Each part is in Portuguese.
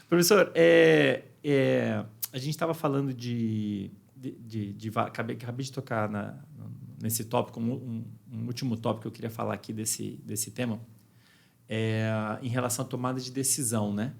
Professor, a gente estava falando acabei de tocar nesse tópico, um último tópico que eu queria falar aqui desse tema, em relação à tomada de decisão, né?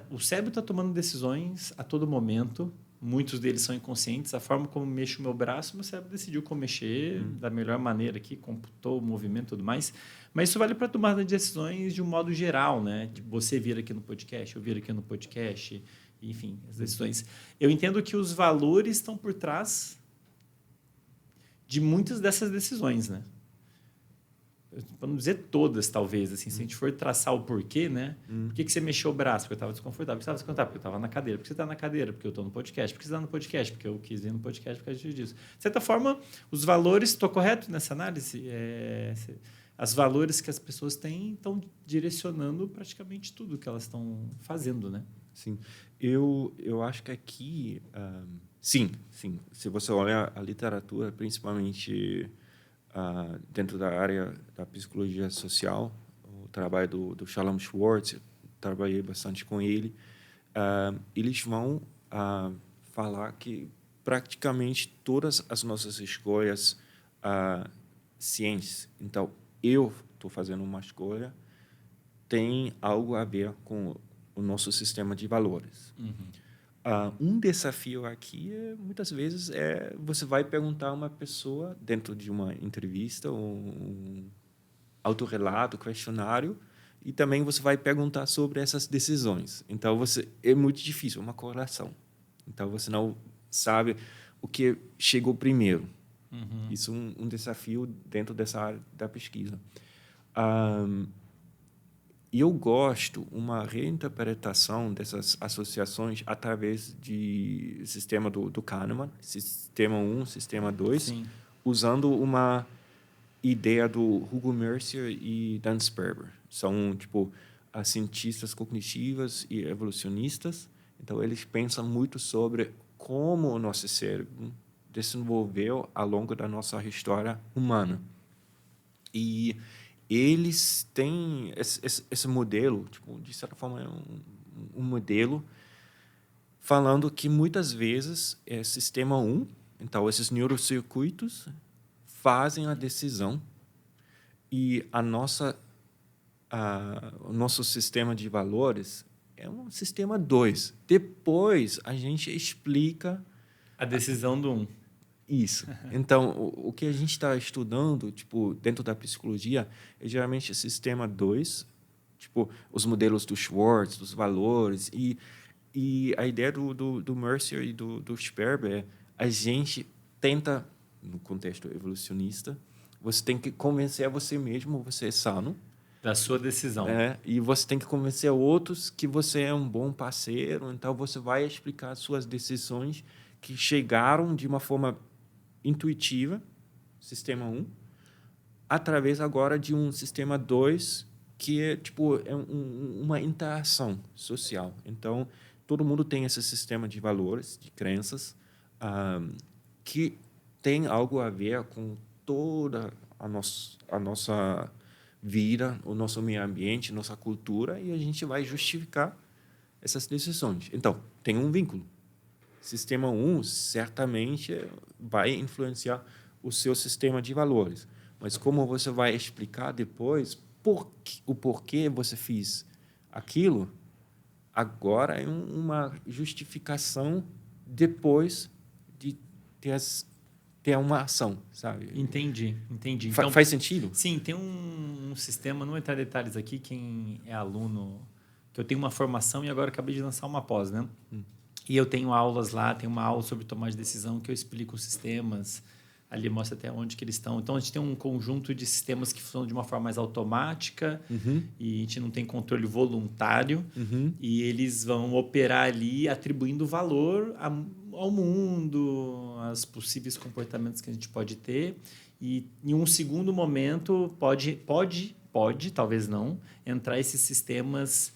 O cérebro está tomando decisões a todo momento, muitos deles são inconscientes. A forma como mexo o meu braço, meu cérebro decidiu como mexer da melhor maneira aqui, computou o movimento e tudo mais. Mas isso vale para tomada de decisões de um modo geral, né? Tipo, você vir aqui no podcast, eu vir aqui no podcast, enfim, as decisões. Eu entendo que os valores estão por trás de muitas dessas decisões, né? Para não dizer todas, talvez, assim, se a gente for traçar o porquê, né? Por que você mexeu o braço? Porque eu estava desconfortável. Por que você estava desconfortável? Porque eu estava na cadeira. Por que você está na cadeira? Porque eu estou no podcast. Por que você está no podcast? Porque eu quis ir no podcast por causa disso. De certa forma, os valores... Estou correto nessa análise? Os valores que as pessoas têm estão direcionando praticamente tudo que elas estão fazendo, né? Sim. Eu acho que aqui... sim. Se você olhar a literatura, principalmente... dentro da área da psicologia social, o trabalho do Shalom Schwartz, trabalhei bastante com ele, eles vão falar que praticamente todas as nossas escolhas cientes, então eu estou fazendo uma escolha, tem algo a ver com o nosso sistema de valores. Um desafio aqui, muitas vezes, você vai perguntar a uma pessoa, dentro de uma entrevista, um autorrelato, questionário, e também você vai perguntar sobre essas decisões. Então, é muito difícil, uma correlação. Então, você não sabe o que chegou primeiro. Isso é um desafio dentro dessa área da pesquisa. E eu gosto uma reinterpretação dessas associações através do sistema do Kahneman, sistema 1, sistema 2, Sim. usando uma ideia do Hugo Mercier e Dan Sperber. São, cientistas cognitivas e evolucionistas. Então, eles pensam muito sobre como o nosso cérebro desenvolveu ao longo da nossa história humana. E eles têm esse modelo, de certa forma, é um modelo falando que muitas vezes é sistema 1, então esses neurocircuitos fazem a decisão e o nosso sistema de valores é um sistema 2. Depois a gente explica a decisão do 1. Isso. Então, o que a gente está estudando, dentro da psicologia, é geralmente o sistema 2, os modelos do Schwartz, dos valores, e a ideia do Mercier e do Sperber é a gente tenta, no contexto evolucionista, você tem que convencer a você mesmo, você é sano. Da sua decisão. E você tem que convencer outros que você é um bom parceiro, então você vai explicar as suas decisões que chegaram de uma forma intuitiva, sistema 1, através agora de um sistema 2, que é uma interação social. Então, todo mundo tem esse sistema de valores, de crenças, que tem algo a ver com toda a nossa vida, o nosso meio ambiente, nossa cultura, e a gente vai justificar essas decisões. Então, tem um vínculo. Sistema 1 certamente vai influenciar o seu sistema de valores. Mas como você vai explicar depois o porquê você fez aquilo, agora é uma justificação depois de ter uma ação, sabe? Entendi. Então, faz sentido? Sim, tem um sistema, não vou entrar em detalhes aqui, quem é aluno, que eu tenho uma formação e agora acabei de lançar uma pós, né? E eu tenho aulas lá, tem uma aula sobre tomar de decisão que eu explico os sistemas, ali mostra até onde que eles estão. Então, a gente tem um conjunto de sistemas que funcionam de uma forma mais automática e a gente não tem controle voluntário e eles vão operar ali atribuindo valor ao mundo, aos possíveis comportamentos que a gente pode ter. E, em um segundo momento, pode, talvez não, entrar esses sistemas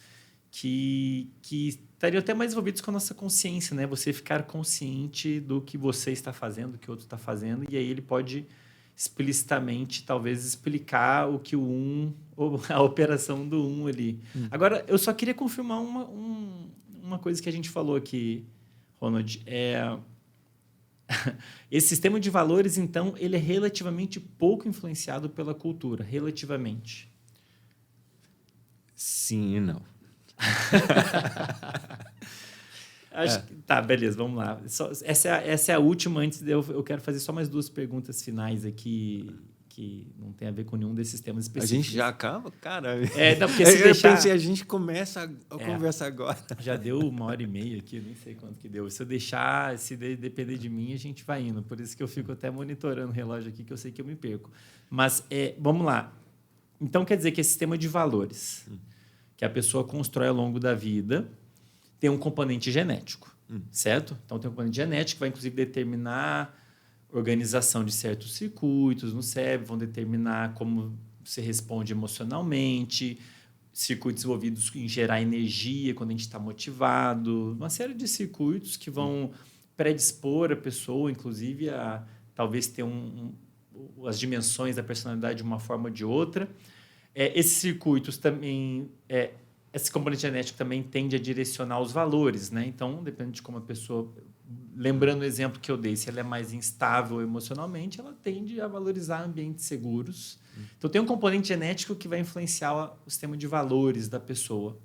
que estariam até mais envolvidos com a nossa consciência, né? Você ficar consciente do que você está fazendo, do que o outro está fazendo, e aí ele pode explicitamente, talvez, explicar o que a operação do 1 ali. Agora, eu só queria confirmar uma coisa que a gente falou aqui, Ronald. Esse sistema de valores, então, ele é relativamente pouco influenciado pela cultura, relativamente. Sim e não. Tá, beleza, vamos lá. Essa é a última. Antes eu quero fazer só mais 2 perguntas finais aqui, que não tem a ver com nenhum desses temas específicos. A gente já acaba? Caramba. Não, porque se deixar... Eu pensei, a gente começa a conversa agora. Já deu 1h30 aqui, eu nem sei quanto que deu. Se eu deixar, se depender de mim, a gente vai indo. Por isso que eu fico até monitorando o relógio aqui, que eu sei que eu me perco. Mas, vamos lá. Então, quer dizer que esse sistema de valores que a pessoa constrói ao longo da vida tem um componente genético, certo? Então, tem um componente genético que vai, inclusive, determinar organização de certos circuitos no cérebro, vão determinar como você responde emocionalmente, circuitos envolvidos em gerar energia quando a gente está motivado, uma série de circuitos que vão predispor a pessoa, inclusive, a talvez ter as dimensões da personalidade de uma forma ou de outra. Esses circuitos também... esse componente genético também tende a direcionar os valores, né? Então, depende de como a pessoa... Lembrando o exemplo que eu dei, se ela é mais instável emocionalmente, ela tende a valorizar ambientes seguros. Então, tem um componente genético que vai influenciar o sistema de valores da pessoa.